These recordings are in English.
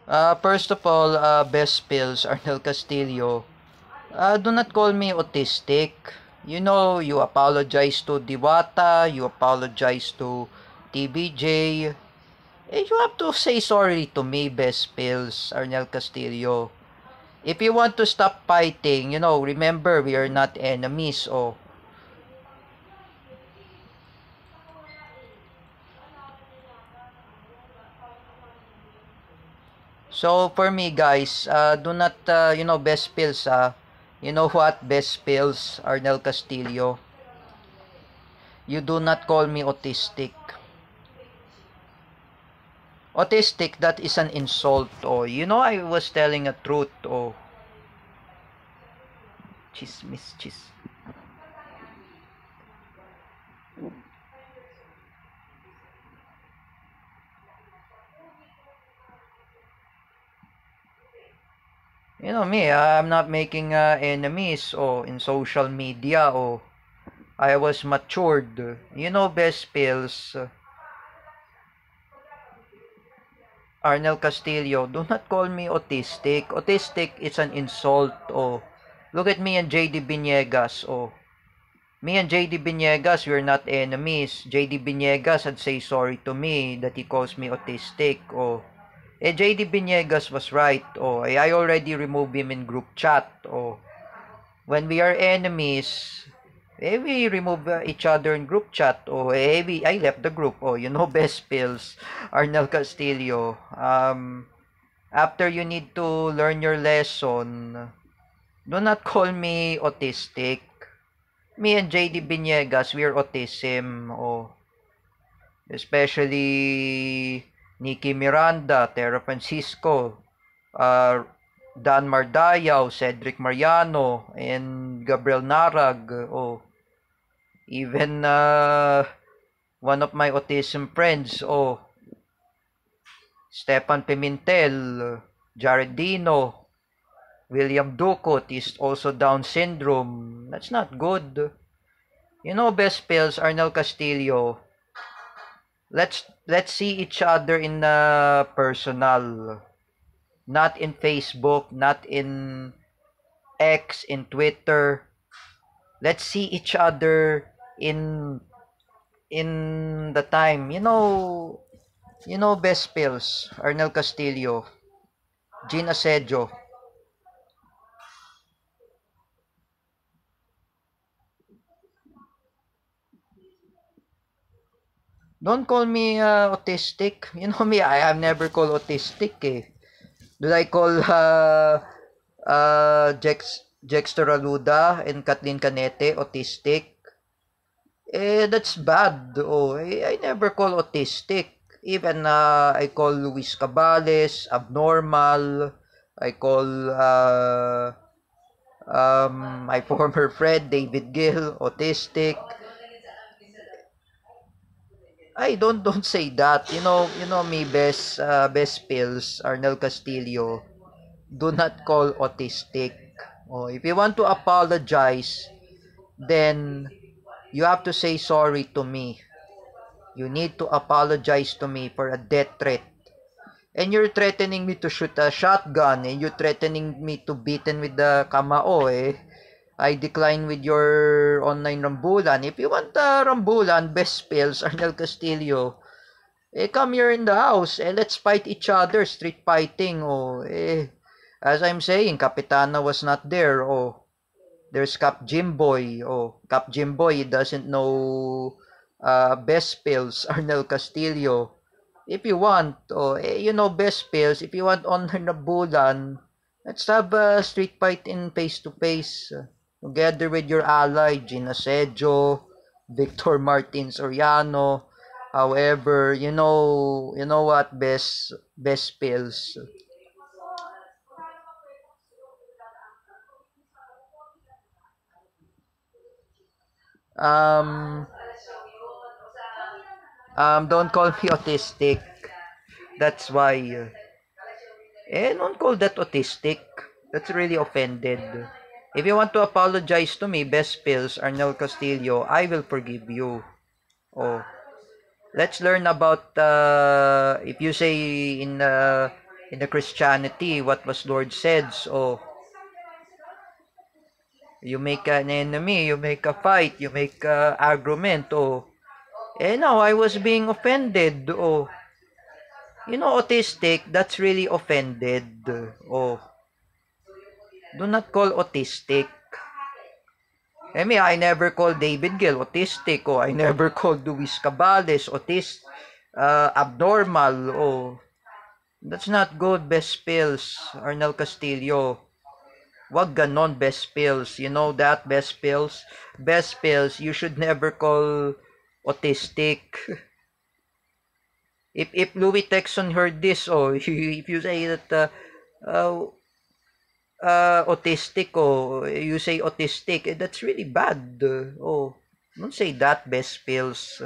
First of all, Best Pills, Arnel Castillo. Do not call me autistic. You know, you apologize to Diwata, you apologize to TBJ. You have to say sorry to me, Best Pills, Arnel Castillo. If you want to stop fighting, remember we are not enemies. Oh, so for me, guys, do not, Best Pills, you know what, Best Pills, Arnel Castillo. You do not call me autistic. Autistic, that is an insult. Oh, I was telling a truth. Oh, chismis, chis. You know me, I'm not making enemies. Oh, in social media. Oh, I was matured. Best Pills. Arnel Castillo, do not call me autistic. Autistic is an insult. Oh, look at me and JD Biniegas. Oh, me and JD Biniegas, we're not enemies. JD Biniegas had say sorry to me that he calls me autistic. Oh, JD Biniegas was right. Oh, I already removed him in group chat. Oh, when we are enemies, we remove each other in group chat. Oh, I left the group. Oh, Best Pills, Arnel Castillo. After you need to learn your lesson, do not call me autistic. Me and JD Biniegas, we're autism. Oh, especially Nikki Miranda, Tera Francisco, uh, Dan Mardayaw, Cedric Mariano, and Gabriel Narag. Oh, even one of my autism friends. Oh, Stefan Pimentel, Jared Dino, William Ducot is also Down syndrome. That's not good. Best Pills, Arnel Castillo. Let's see each other in personal, not in Facebook, not in X, in Twitter. Let's see each other in the time. Best Pills, Arnel Castillo, Gina Sejo. Don't call me autistic. You know me, I have never called autistic eh. Did I call Jexter Aluda and Kathleen Canete autistic? That's bad. Oh, I never call autistic. Even I call Luis Cabales abnormal. I call my former friend David Gill autistic. I don't say that. You know me, best pills, Arnel Castillo. Do not call autistic. Oh, if you want to apologize, then you have to say sorry to me. You need to apologize to me for a death threat. And you're threatening me to shoot a shotgun, and you're threatening me to beaten with the kamao eh. I decline with your online rambulan. If you want rambulan, best pills, Arnel Castillo, come here in the house. Let's fight each other. Street fighting. Oh, as I'm saying, Capitana was not there. Oh, there's Cap Jimboy. Oh, Cap Jimboy, he doesn't know best pills, Arnel Castillo. If you want, best pills. If you want honor na bulan, let's have a street fight in face to face. Together with your ally, Gina Sejo, Victor Martins Oriano. However, you know what, best pills. Um, don't call me autistic. That's why. Don't call that autistic. That's really offended. If you want to apologize to me, best pills, Arnel Castillo, I will forgive you. Oh, let's learn about if you say in in the Christianity, what was Lord says, oh, you make an enemy, you make a fight, you make a argument, oh. Now I was being offended, oh. Autistic, that's really offended, oh. Do not call autistic. I never call David Gill autistic, oh. I never call Luis Cabales abnormal, oh. That's not good, Best Pills, Arnel Castillo. Wag ganon, Best Pills. You know that, Best Pills? Best Pills, you should never call autistic. If Louis Texon heard this, oh, if you say that uh, autistic, oh, you say autistic, that's really bad. Don't say that, Best Pills,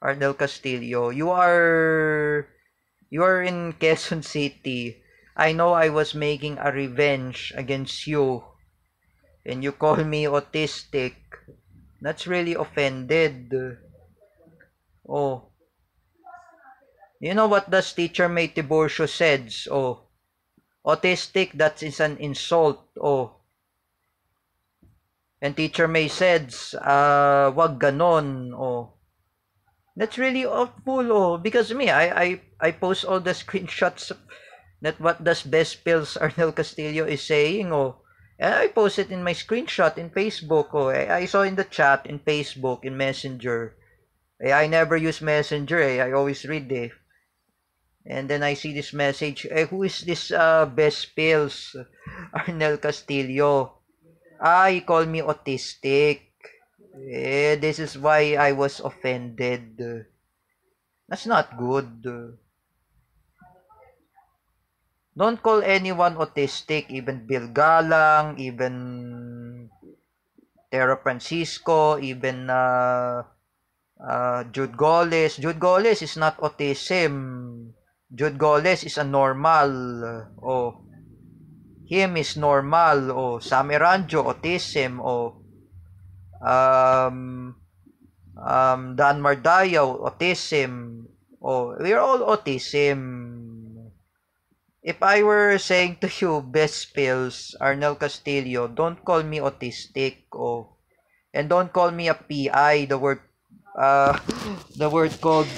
Arnel Castillo. You are in Quezon City. I know I was making a revenge against you, and you call me autistic. That's really offended. Oh, you know what does Teacher May Tiburcio says? Oh, autistic, that is an insult. Oh, and Teacher May says, wag ganon. Oh, that's really awful. Oh, because I post all the screenshots that what does Best Pills Arnel Castillo is saying. Oh, and I post it in my screenshot in Facebook. Oh, I saw in the chat in Facebook in Messenger. I never use Messenger. I always read it. And then I see this message. Who is this Best Pills Arnel Castillo? He called me autistic. This is why I was offended. That's not good. Don't call anyone autistic, even Bill Galang, even Tera Francisco, even Jude Goles. Jude Goles is not autism. Jude Goles is a normal. Oh, him is normal. Oh, Sam Eranjo, autism. Oh, Dan Mardayaw, autism. Oh, we're all autism. If I were saying to you, Best Pills, Arnel Castillo, don't call me autistic. Oh, and don't call me a PI. The word called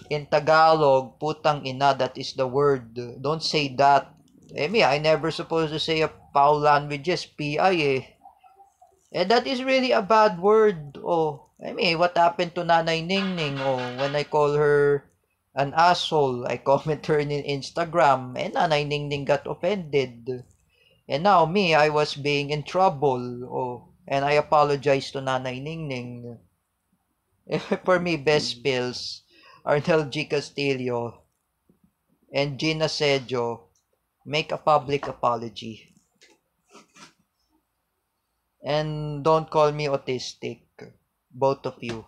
in Tagalog, putang ina, that is the word. Don't say that. I never supposed to say a foul languages, PI eh. That is really a bad word. Oh, what happened to Nanay Ningning? Oh, when I call her an asshole, I comment her in Instagram, and Nanay Ningning got offended. And now I was being in trouble. Oh, and I apologize to Nanay Ningning. For me, Best Pills, Arnel G. Castillo, and Gina Sejo, make a public apology. And don't call me autistic, both of you.